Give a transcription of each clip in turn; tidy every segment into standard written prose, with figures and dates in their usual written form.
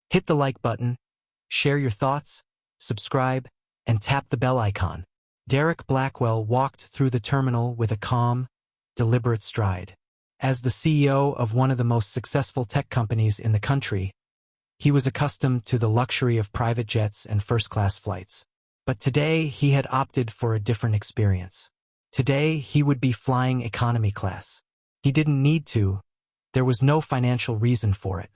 Hit the like button, share your thoughts, subscribe, and tap the bell icon. Derek Blackwell walked through the terminal with a calm, deliberate stride. As the CEO of one of the most successful tech companies in the country, he was accustomed to the luxury of private jets and first-class flights. But today, he had opted for a different experience. Today, he would be flying economy class. He didn't need to. There was no financial reason for it.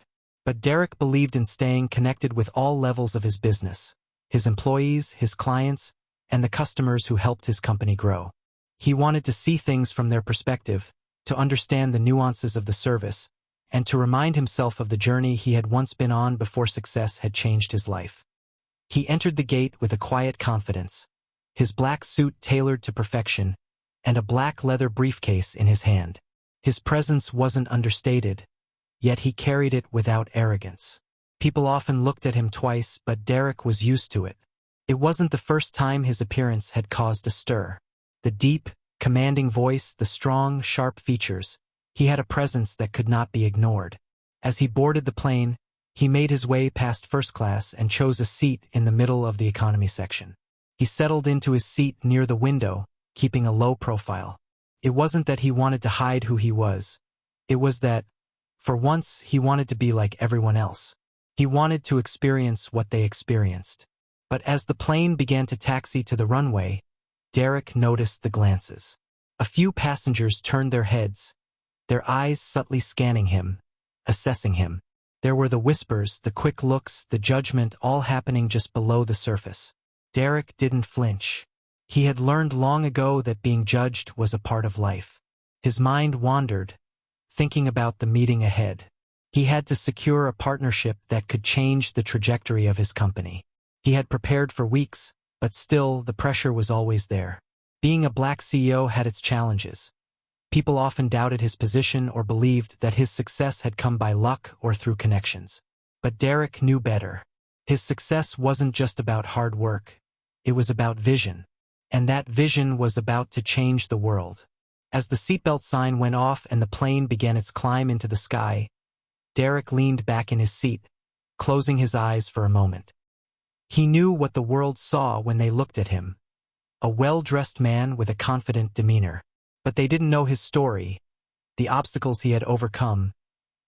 But Derek believed in staying connected with all levels of his business, his employees, his clients, and the customers who helped his company grow. He wanted to see things from their perspective, to understand the nuances of the service, and to remind himself of the journey he had once been on before success had changed his life. He entered the gate with a quiet confidence, his black suit tailored to perfection, and a black leather briefcase in his hand. His presence wasn't understated, yet he carried it without arrogance. People often looked at him twice, but Derek was used to it. It wasn't the first time his appearance had caused a stir. The deep, commanding voice, the strong, sharp features. He had a presence that could not be ignored. As he boarded the plane, he made his way past first class and chose a seat in the middle of the economy section. He settled into his seat near the window, keeping a low profile. It wasn't that he wanted to hide who he was. It was that, for once, he wanted to be like everyone else. He wanted to experience what they experienced. But as the plane began to taxi to the runway, Derek noticed the glances. A few passengers turned their heads, their eyes subtly scanning him, assessing him. There were the whispers, the quick looks, the judgment, all happening just below the surface. Derek didn't flinch. He had learned long ago that being judged was a part of life. His mind wandered, thinking about the meeting ahead. He had to secure a partnership that could change the trajectory of his company. He had prepared for weeks, but still the pressure was always there. Being a black CEO had its challenges. People often doubted his position or believed that his success had come by luck or through connections. But Derek knew better. His success wasn't just about hard work. It was about vision. And that vision was about to change the world. As the seatbelt sign went off and the plane began its climb into the sky, Derek leaned back in his seat, closing his eyes for a moment. He knew what the world saw when they looked at him. A well-dressed man with a confident demeanor. But they didn't know his story, the obstacles he had overcome,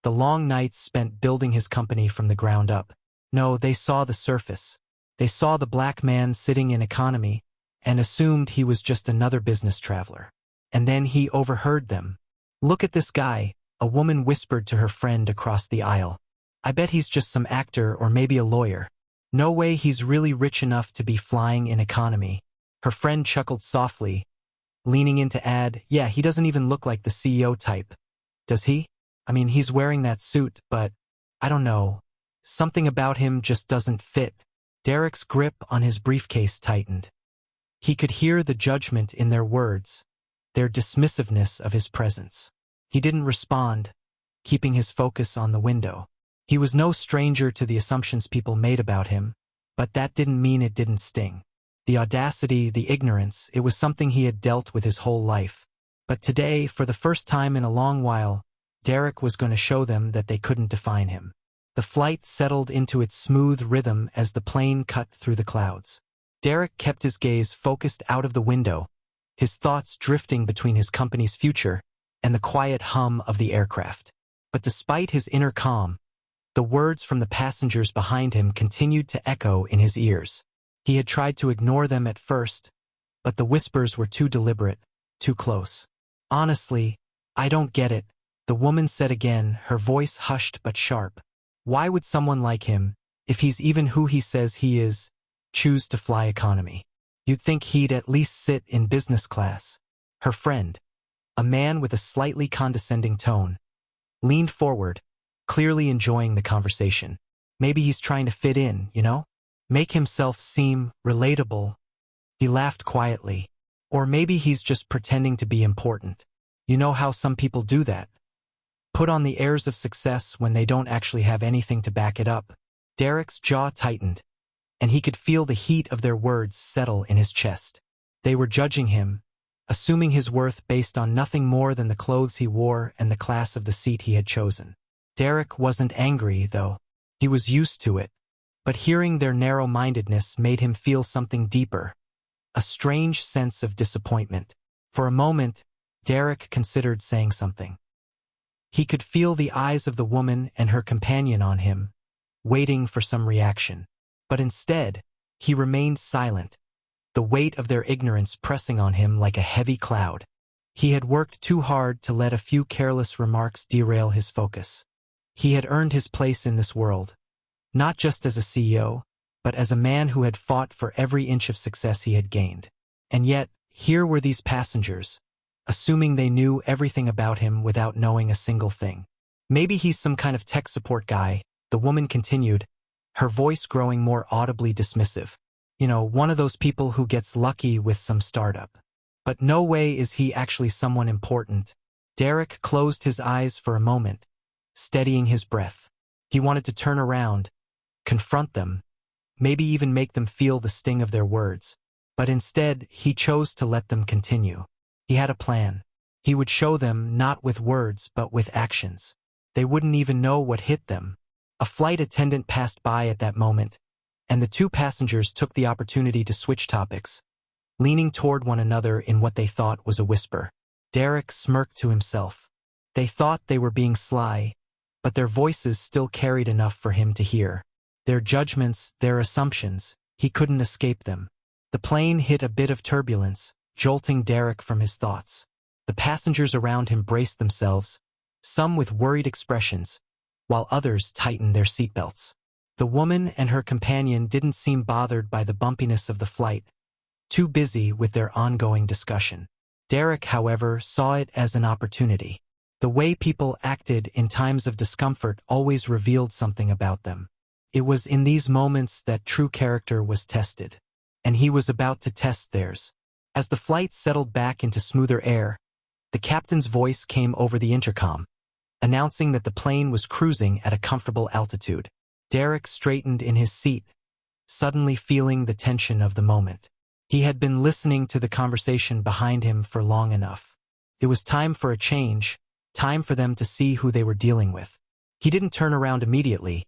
the long nights spent building his company from the ground up. No, they saw the surface. They saw the black man sitting in economy and assumed he was just another business traveler. And then he overheard them. "Look at this guy," a woman whispered to her friend across the aisle. "I bet he's just some actor or maybe a lawyer. No way he's really rich enough to be flying in economy." Her friend chuckled softly, leaning in to add, "Yeah, he doesn't even look like the CEO type. Does he? I mean, he's wearing that suit, but I don't know. Something about him just doesn't fit." Derek's grip on his briefcase tightened. He could hear the judgment in their words, their dismissiveness of his presence. He didn't respond, keeping his focus on the window. He was no stranger to the assumptions people made about him, but that didn't mean it didn't sting. The audacity, the ignorance, it was something he had dealt with his whole life. But today, for the first time in a long while, Derek was going to show them that they couldn't define him. The flight settled into its smooth rhythm as the plane cut through the clouds. Derek kept his gaze focused out of the window, his thoughts drifting between his company's future and the quiet hum of the aircraft. But despite his inner calm, the words from the passengers behind him continued to echo in his ears. He had tried to ignore them at first, but the whispers were too deliberate, too close. "Honestly, I don't get it," the woman said again, her voice hushed but sharp. "Why would someone like him, if he's even who he says he is, choose to fly economy? You'd think he'd at least sit in business class." Her friend, a man with a slightly condescending tone, leaned forward, clearly enjoying the conversation. "Maybe he's trying to fit in, you know? Make himself seem relatable." He laughed quietly. "Or maybe he's just pretending to be important. You know how some people do that? Put on the airs of success when they don't actually have anything to back it up." Derek's jaw tightened, and he could feel the heat of their words settle in his chest. They were judging him, assuming his worth based on nothing more than the clothes he wore and the class of the seat he had chosen. Derek wasn't angry, though. He was used to it, but hearing their narrow-mindedness made him feel something deeper, a strange sense of disappointment. For a moment, Derek considered saying something. He could feel the eyes of the woman and her companion on him, waiting for some reaction. But instead, he remained silent, the weight of their ignorance pressing on him like a heavy cloud. He had worked too hard to let a few careless remarks derail his focus. He had earned his place in this world, not just as a CEO, but as a man who had fought for every inch of success he had gained. And yet, here were these passengers, assuming they knew everything about him without knowing a single thing. Maybe he's some kind of tech support guy, the woman continued, her voice growing more audibly dismissive. You know, one of those people who gets lucky with some startup. But no way is he actually someone important. Derek closed his eyes for a moment, steadying his breath. He wanted to turn around, confront them, maybe even make them feel the sting of their words. But instead, he chose to let them continue. He had a plan. He would show them not with words but with actions. They wouldn't even know what hit them. A flight attendant passed by at that moment, and the two passengers took the opportunity to switch topics, leaning toward one another in what they thought was a whisper. Derek smirked to himself. They thought they were being sly, but their voices still carried enough for him to hear. Their judgments, their assumptions, he couldn't escape them. The plane hit a bit of turbulence, jolting Derek from his thoughts. The passengers around him braced themselves, some with worried expressions, while others tightened their seatbelts. The woman and her companion didn't seem bothered by the bumpiness of the flight, too busy with their ongoing discussion. Derek, however, saw it as an opportunity. The way people acted in times of discomfort always revealed something about them. It was in these moments that true character was tested, and he was about to test theirs. As the flight settled back into smoother air, the captain's voice came over the intercom, announcing that the plane was cruising at a comfortable altitude. Derek straightened in his seat, suddenly feeling the tension of the moment. He had been listening to the conversation behind him for long enough. It was time for a change, time for them to see who they were dealing with. He didn't turn around immediately,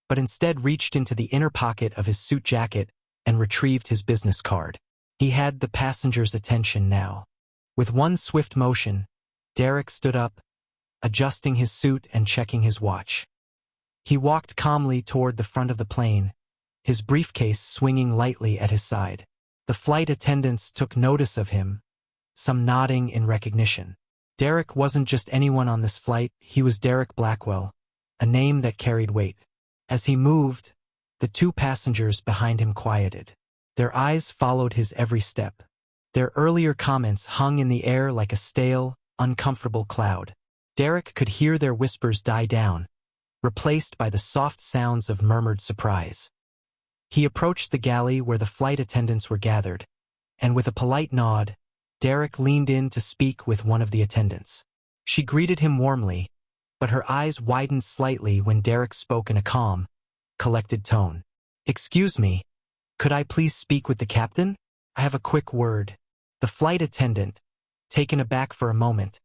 but instead reached into the inner pocket of his suit jacket and retrieved his business card. He had the passenger's attention now. With one swift motion, Derek stood up, adjusting his suit and checking his watch. He walked calmly toward the front of the plane, his briefcase swinging lightly at his side. The flight attendants took notice of him, some nodding in recognition. Derek wasn't just anyone on this flight, he was Derek Blackwell, a name that carried weight. As he moved, the two passengers behind him quieted. Their eyes followed his every step. Their earlier comments hung in the air like a stale, uncomfortable cloud. Derek could hear their whispers die down, replaced by the soft sounds of murmured surprise. He approached the galley where the flight attendants were gathered, and with a polite nod, Derek leaned in to speak with one of the attendants. She greeted him warmly, but her eyes widened slightly when Derek spoke in a calm, collected tone. "Excuse me, could I please speak with the captain? I have a quick word." The flight attendant, taken aback for a moment,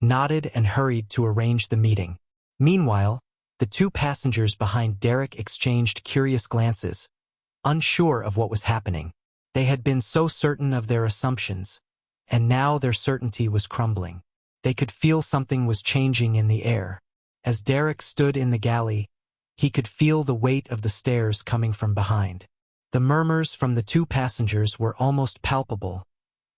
nodded and hurried to arrange the meeting. Meanwhile, the two passengers behind Derek exchanged curious glances, unsure of what was happening. They had been so certain of their assumptions, and now their certainty was crumbling. They could feel something was changing in the air. As Derek stood in the galley, he could feel the weight of the stairs coming from behind. The murmurs from the two passengers were almost palpable,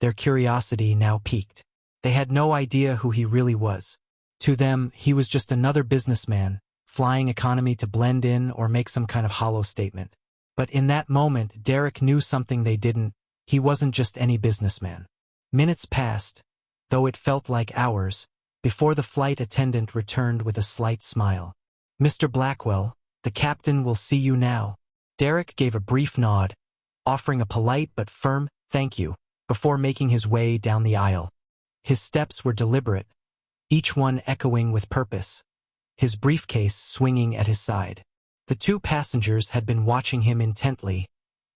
their curiosity now piqued. They had no idea who he really was. To them, he was just another businessman, flying economy to blend in or make some kind of hollow statement. But in that moment, Derek knew something they didn't. He wasn't just any businessman. Minutes passed, though it felt like hours, before the flight attendant returned with a slight smile. "Mr. Blackwell, the captain will see you now." Derek gave a brief nod, offering a polite but firm "thank you," before making his way down the aisle. His steps were deliberate, each one echoing with purpose, his briefcase swinging at his side. The two passengers had been watching him intently,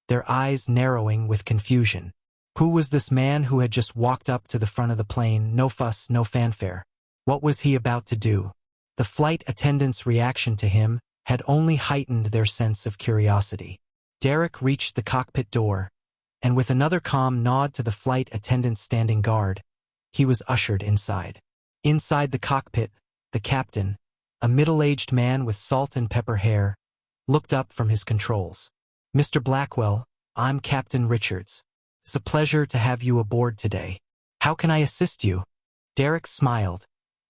their eyes narrowing with confusion. Who was this man who had just walked up to the front of the plane, no fuss, no fanfare? What was he about to do? The flight attendant's reaction to him, had only heightened their sense of curiosity. Derek reached the cockpit door, and with another calm nod to the flight attendant standing guard, he was ushered inside. Inside the cockpit, the captain, a middle-aged man with salt and pepper hair, looked up from his controls. "Mr. Blackwell, I'm Captain Richards. It's a pleasure to have you aboard today. How can I assist you?" Derek smiled,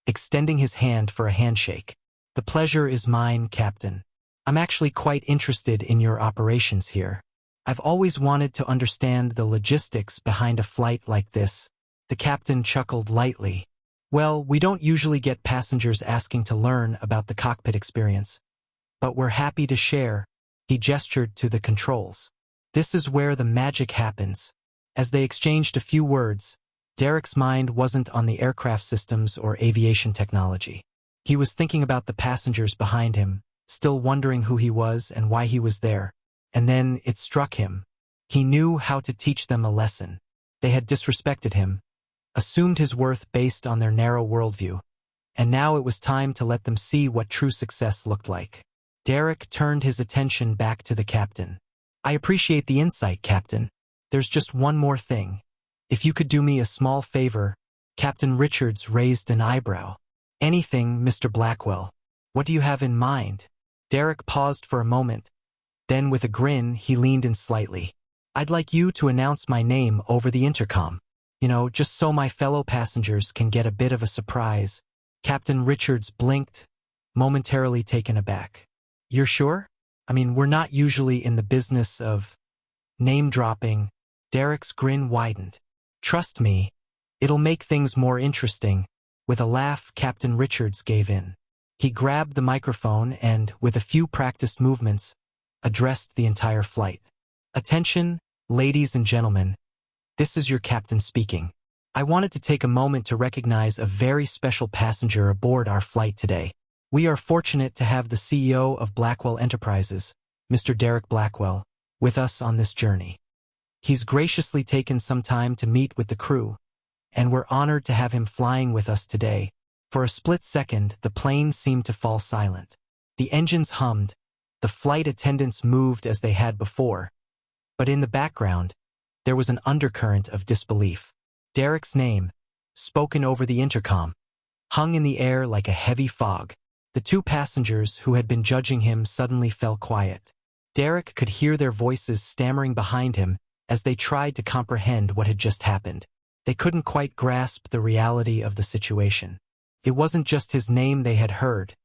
extending his hand for a handshake. "The pleasure is mine, Captain. I'm actually quite interested in your operations here. I've always wanted to understand the logistics behind a flight like this." The captain chuckled lightly. "Well, we don't usually get passengers asking to learn about the cockpit experience, but we're happy to share." He gestured to the controls. "This is where the magic happens." As they exchanged a few words, Derek's mind wasn't on the aircraft systems or aviation technology. He was thinking about the passengers behind him, still wondering who he was and why he was there. And then it struck him. He knew how to teach them a lesson. They had disrespected him, assumed his worth based on their narrow worldview, and now it was time to let them see what true success looked like. Derek turned his attention back to the captain. "I appreciate the insight, Captain. There's just one more thing. If you could do me a small favor." Captain Richards raised an eyebrow. "Anything, Mr. Blackwell. What do you have in mind?" Derek paused for a moment. Then with a grin, he leaned in slightly. "I'd like you to announce my name over the intercom. Just so my fellow passengers can get a bit of a surprise." Captain Richards blinked, momentarily taken aback. "You're sure? We're not usually in the business of name-dropping." Derek's grin widened. "Trust me, it'll make things more interesting." With a laugh, Captain Richards gave in. He grabbed the microphone and, with a few practiced movements, addressed the entire flight. "Attention, ladies and gentlemen. This is your captain speaking. I wanted to take a moment to recognize a very special passenger aboard our flight today. We are fortunate to have the CEO of Blackwell Enterprises, Mr. Derek Blackwell, with us on this journey. He's graciously taken some time to meet with the crew, and we're honored to have him flying with us today." For a split second, the plane seemed to fall silent. The engines hummed, the flight attendants moved as they had before, but in the background, there was an undercurrent of disbelief. Derek's name, spoken over the intercom, hung in the air like a heavy fog. The two passengers who had been judging him suddenly fell quiet. Derek could hear their voices stammering behind him as they tried to comprehend what had just happened. They couldn't quite grasp the reality of the situation. It wasn't just his name they had heard.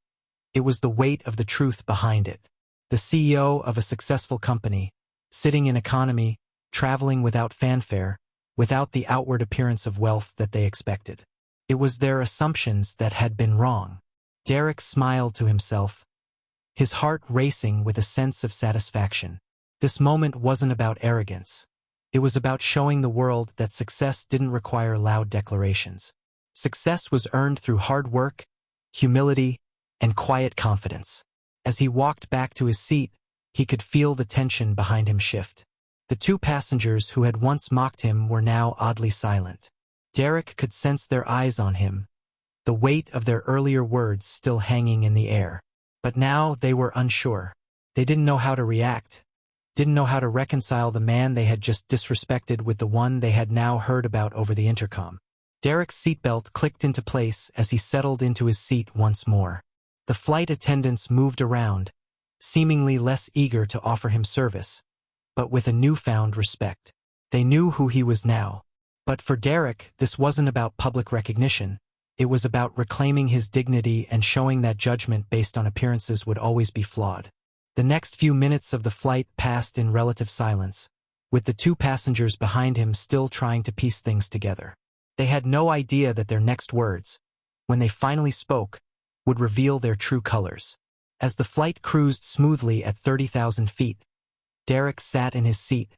It was the weight of the truth behind it. The CEO of a successful company, sitting in economy, traveling without fanfare, without the outward appearance of wealth that they expected. It was their assumptions that had been wrong. Derek smiled to himself, his heart racing with a sense of satisfaction. This moment wasn't about arrogance. It was about showing the world that success didn't require loud declarations. Success was earned through hard work, humility, and quiet confidence. As he walked back to his seat, he could feel the tension behind him shift. The two passengers who had once mocked him were now oddly silent. Derek could sense their eyes on him, the weight of their earlier words still hanging in the air. But now they were unsure. They didn't know how to react, didn't know how to reconcile the man they had just disrespected with the one they had now heard about over the intercom. Derek's seatbelt clicked into place as he settled into his seat once more. The flight attendants moved around, seemingly less eager to offer him service, but with a newfound respect. They knew who he was now. But for Derek, this wasn't about public recognition. It was about reclaiming his dignity and showing that judgment based on appearances would always be flawed. The next few minutes of the flight passed in relative silence, with the two passengers behind him still trying to piece things together. They had no idea that their next words, when they finally spoke, would reveal their true colors. As the flight cruised smoothly at 30,000 feet, Derek sat in his seat,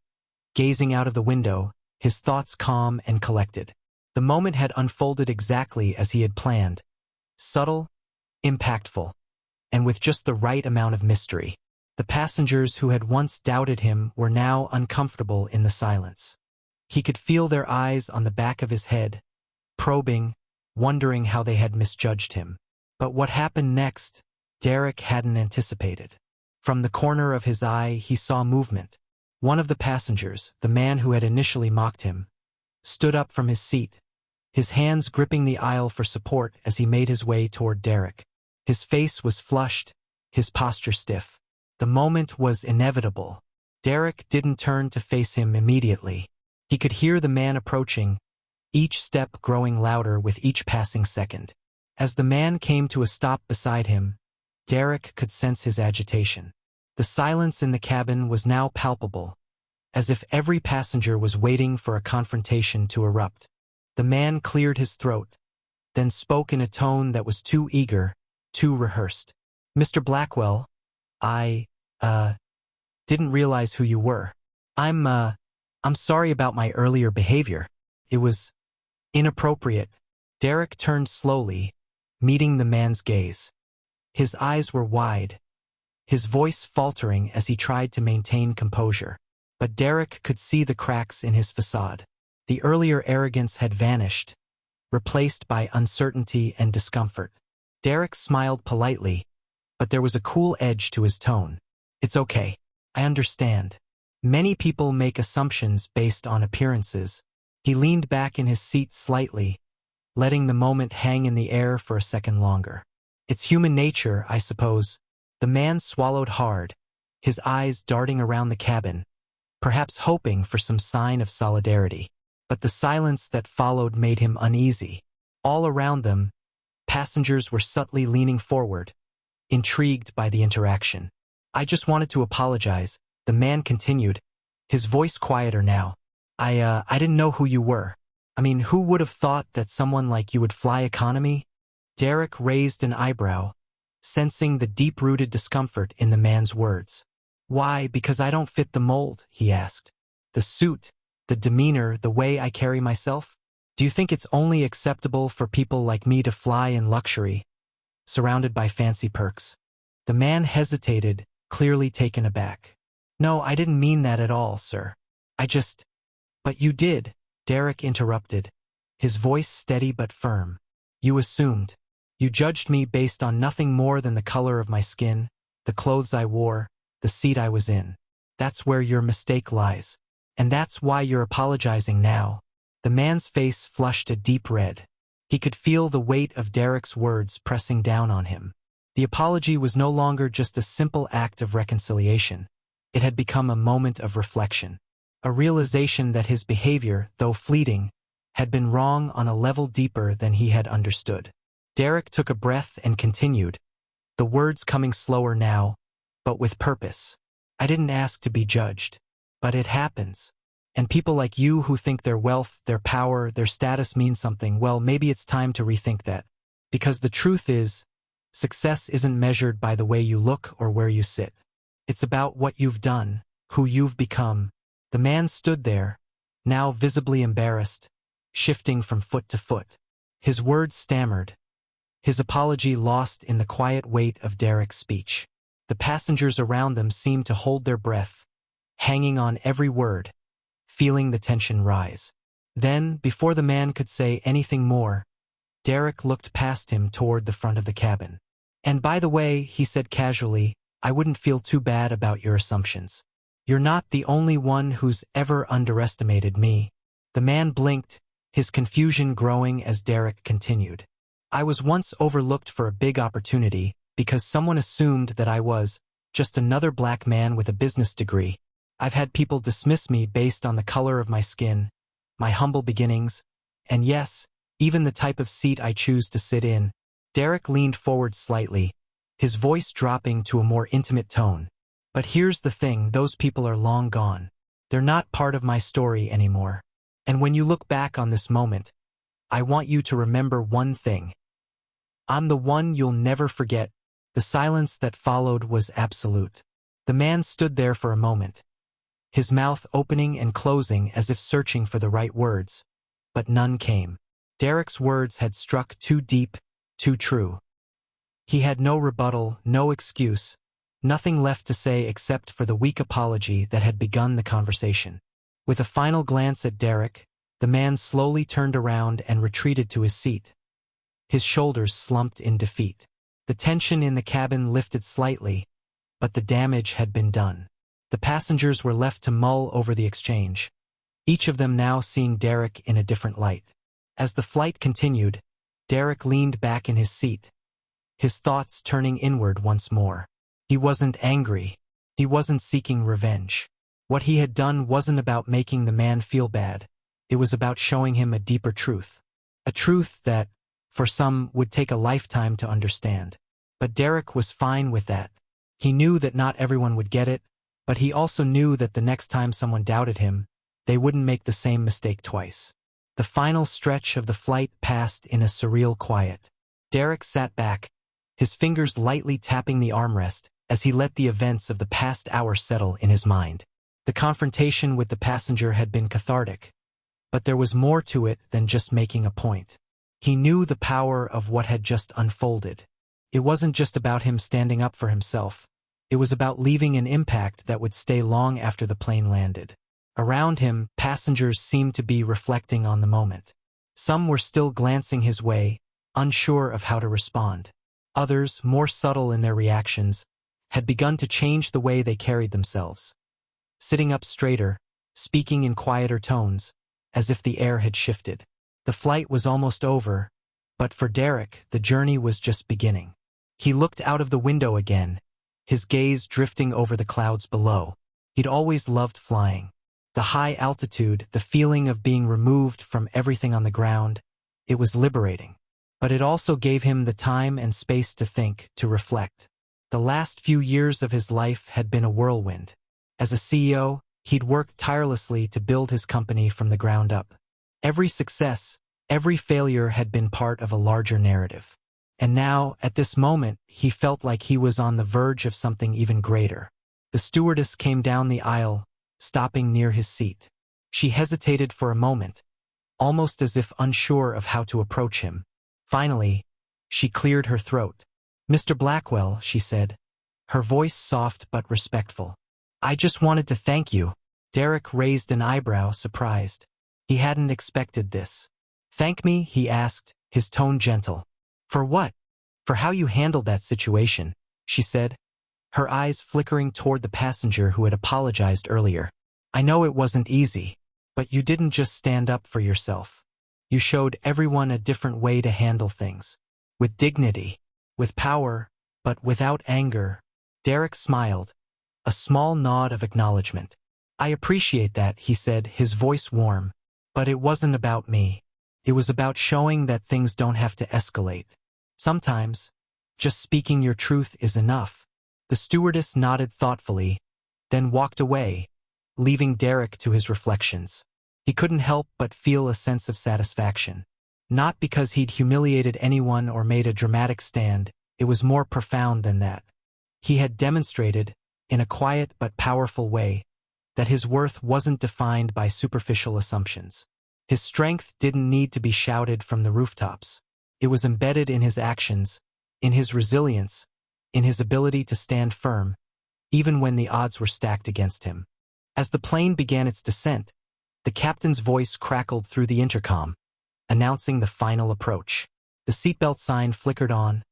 gazing out of the window, his thoughts calm and collected. The moment had unfolded exactly as he had planned. Subtle, impactful, and with just the right amount of mystery. The passengers who had once doubted him were now uncomfortable in the silence. He could feel their eyes on the back of his head, probing, wondering how they had misjudged him. But what happened next, Derek hadn't anticipated. From the corner of his eye, he saw movement. One of the passengers, the man who had initially mocked him, stood up from his seat, his hands gripping the aisle for support as he made his way toward Derek. His face was flushed, his posture stiff. The moment was inevitable. Derek didn't turn to face him immediately. He could hear the man approaching, each step growing louder with each passing second. As the man came to a stop beside him, Derek could sense his agitation. The silence in the cabin was now palpable, as if every passenger was waiting for a confrontation to erupt. The man cleared his throat, then spoke in a tone that was too eager, too rehearsed. "Mr. Blackwell, I, didn't realize who you were. I'm sorry about my earlier behavior. It was inappropriate." Derek turned slowly, meeting the man's gaze. His eyes were wide, his voice faltering as he tried to maintain composure. But Derek could see the cracks in his facade. The earlier arrogance had vanished, replaced by uncertainty and discomfort. Derek smiled politely, but there was a cool edge to his tone. "It's okay. I understand. Many people make assumptions based on appearances." He leaned back in his seat slightly, letting the moment hang in the air for a second longer. "It's human nature, I suppose." The man swallowed hard, his eyes darting around the cabin, perhaps hoping for some sign of solidarity. But the silence that followed made him uneasy. All around them, passengers were subtly leaning forward, intrigued by the interaction. "I just wanted to apologize," the man continued, his voice quieter now. I didn't know who you were. I mean, who would have thought that someone like you would fly economy?" Derek raised an eyebrow, sensing the deep-rooted discomfort in the man's words. "Why, because I don't fit the mold?" he asked. "The suit, the demeanor, the way I carry myself? Do you think it's only acceptable for people like me to fly in luxury, surrounded by fancy perks?" The man hesitated, clearly taken aback. "No, I didn't mean that at all, sir. I just—" "But you did," Derek interrupted, his voice steady but firm. "You assumed. You judged me based on nothing more than the color of my skin, the clothes I wore, the seat I was in. That's where your mistake lies. And that's why you're apologizing now." The man's face flushed a deep red. He could feel the weight of Derek's words pressing down on him. The apology was no longer just a simple act of reconciliation. It had become a moment of reflection, a realization that his behavior, though fleeting, had been wrong on a level deeper than he had understood. Derek took a breath and continued, the words coming slower now, but with purpose. "I didn't ask to be judged. But it happens. And people like you who think their wealth, their power, their status mean something, well, maybe it's time to rethink that. Because the truth is, success isn't measured by the way you look or where you sit. It's about what you've done, who you've become." The man stood there, now visibly embarrassed, shifting from foot to foot. His words stammered, his apology lost in the quiet weight of Derek's speech. The passengers around them seemed to hold their breath, hanging on every word, feeling the tension rise. Then, before the man could say anything more, Derek looked past him toward the front of the cabin. "And by the way," he said casually, "I wouldn't feel too bad about your assumptions. You're not the only one who's ever underestimated me." The man blinked, his confusion growing as Derek continued. "I was once overlooked for a big opportunity because someone assumed that I was just another black man with a business degree. I've had people dismiss me based on the color of my skin, my humble beginnings, and yes, even the type of seat I choose to sit in." Derek leaned forward slightly, his voice dropping to a more intimate tone. "But here's the thing, those people are long gone. They're not part of my story anymore. And when you look back on this moment, I want you to remember one thing. I'm the one you'll never forget." The silence that followed was absolute. The man stood there for a moment, his mouth opening and closing as if searching for the right words, but none came. Derek's words had struck too deep, too true. He had no rebuttal, no excuse, nothing left to say except for the weak apology that had begun the conversation. With a final glance at Derek, the man slowly turned around and retreated to his seat, his shoulders slumped in defeat. The tension in the cabin lifted slightly, but the damage had been done. The passengers were left to mull over the exchange, each of them now seeing Derek in a different light. As the flight continued, Derek leaned back in his seat, his thoughts turning inward once more. He wasn't angry. He wasn't seeking revenge. What he had done wasn't about making the man feel bad. It was about showing him a deeper truth. A truth that, for some, would take a lifetime to understand. But Derek was fine with that. He knew that not everyone would get it, but he also knew that the next time someone doubted him, they wouldn't make the same mistake twice. The final stretch of the flight passed in a surreal quiet. Derek sat back, his fingers lightly tapping the armrest as he let the events of the past hour settle in his mind. The confrontation with the passenger had been cathartic, but there was more to it than just making a point. He knew the power of what had just unfolded. It wasn't just about him standing up for himself. It was about leaving an impact that would stay long after the plane landed. Around him, passengers seemed to be reflecting on the moment. Some were still glancing his way, unsure of how to respond. Others, more subtle in their reactions, had begun to change the way they carried themselves. Sitting up straighter, speaking in quieter tones, as if the air had shifted. The flight was almost over, but for Derek, the journey was just beginning. He looked out of the window again, his gaze drifting over the clouds below. He'd always loved flying. The high altitude, the feeling of being removed from everything on the ground, it was liberating. But it also gave him the time and space to think, to reflect. The last few years of his life had been a whirlwind. As a CEO, he'd worked tirelessly to build his company from the ground up. Every success, every failure had been part of a larger narrative. And now, at this moment, he felt like he was on the verge of something even greater. The stewardess came down the aisle, stopping near his seat. She hesitated for a moment, almost as if unsure of how to approach him. Finally, she cleared her throat. "Mr. Blackwell," she said, her voice soft but respectful. "I just wanted to thank you." Derek raised an eyebrow, surprised. He hadn't expected this. "Thank me?" he asked, his tone gentle. "For what?" "For how you handled that situation," she said, her eyes flickering toward the passenger who had apologized earlier. "I know it wasn't easy, but you didn't just stand up for yourself. You showed everyone a different way to handle things. With dignity, with power, but without anger." Derek smiled, a small nod of acknowledgement. "I appreciate that," he said, his voice warm. "But it wasn't about me. It was about showing that things don't have to escalate. Sometimes, just speaking your truth is enough." The stewardess nodded thoughtfully, then walked away, leaving Derek to his reflections. He couldn't help but feel a sense of satisfaction. Not because he'd humiliated anyone or made a dramatic stand, it was more profound than that. He had demonstrated, in a quiet but powerful way, that his worth wasn't defined by superficial assumptions. His strength didn't need to be shouted from the rooftops. It was embedded in his actions, in his resilience, in his ability to stand firm, even when the odds were stacked against him. As the plane began its descent, the captain's voice crackled through the intercom, announcing the final approach. The seatbelt sign flickered on,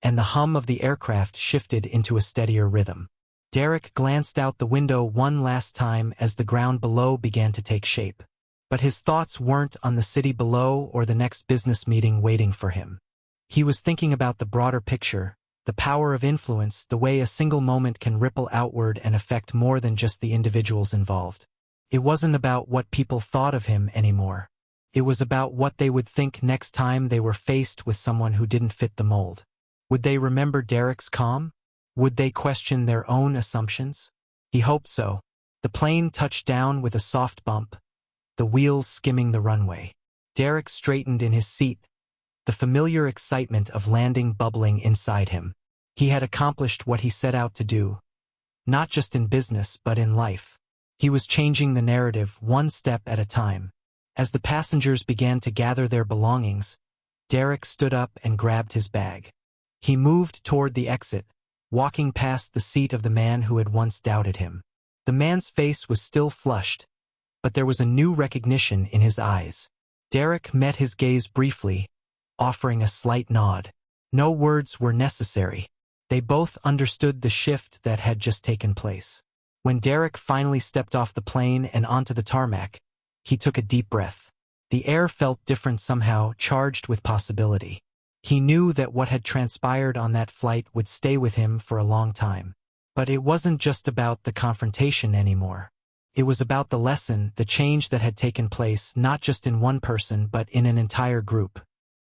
and the hum of the aircraft shifted into a steadier rhythm. Derek glanced out the window one last time as the ground below began to take shape. But his thoughts weren't on the city below or the next business meeting waiting for him. He was thinking about the broader picture, the power of influence, the way a single moment can ripple outward and affect more than just the individuals involved. It wasn't about what people thought of him anymore. It was about what they would think next time they were faced with someone who didn't fit the mold. Would they remember Derek's calm? Would they question their own assumptions? He hoped so. The plane touched down with a soft bump, the wheels skimming the runway. Derek straightened in his seat, the familiar excitement of landing bubbling inside him. He had accomplished what he set out to do, not just in business but in life. He was changing the narrative one step at a time. As the passengers began to gather their belongings, Derek stood up and grabbed his bag. He moved toward the exit, walking past the seat of the man who had once doubted him. The man's face was still flushed, but there was a new recognition in his eyes. Derek met his gaze briefly, offering a slight nod. No words were necessary. They both understood the shift that had just taken place. When Derek finally stepped off the plane and onto the tarmac, he took a deep breath. The air felt different somehow, charged with possibility. He knew that what had transpired on that flight would stay with him for a long time. But it wasn't just about the confrontation anymore. It was about the lesson, the change that had taken place not just in one person but in an entire group.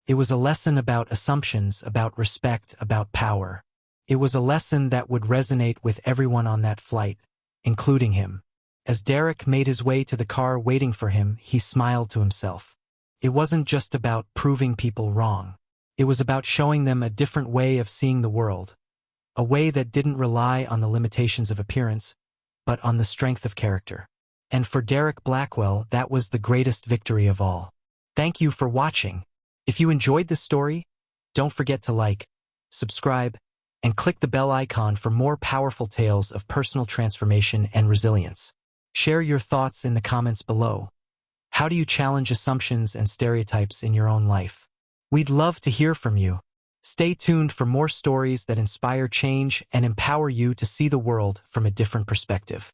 It was a lesson about assumptions, about respect, about power. It was a lesson that would resonate with everyone on that flight, including him. As Derek made his way to the car waiting for him, he smiled to himself. It wasn't just about proving people wrong. It was about showing them a different way of seeing the world. A way that didn't rely on the limitations of appearance, but on the strength of character. And for Derek Blackwell, that was the greatest victory of all. Thank you for watching. If you enjoyed this story, don't forget to like, subscribe, and click the bell icon for more powerful tales of personal transformation and resilience. Share your thoughts in the comments below. How do you challenge assumptions and stereotypes in your own life? We'd love to hear from you. Stay tuned for more stories that inspire change and empower you to see the world from a different perspective.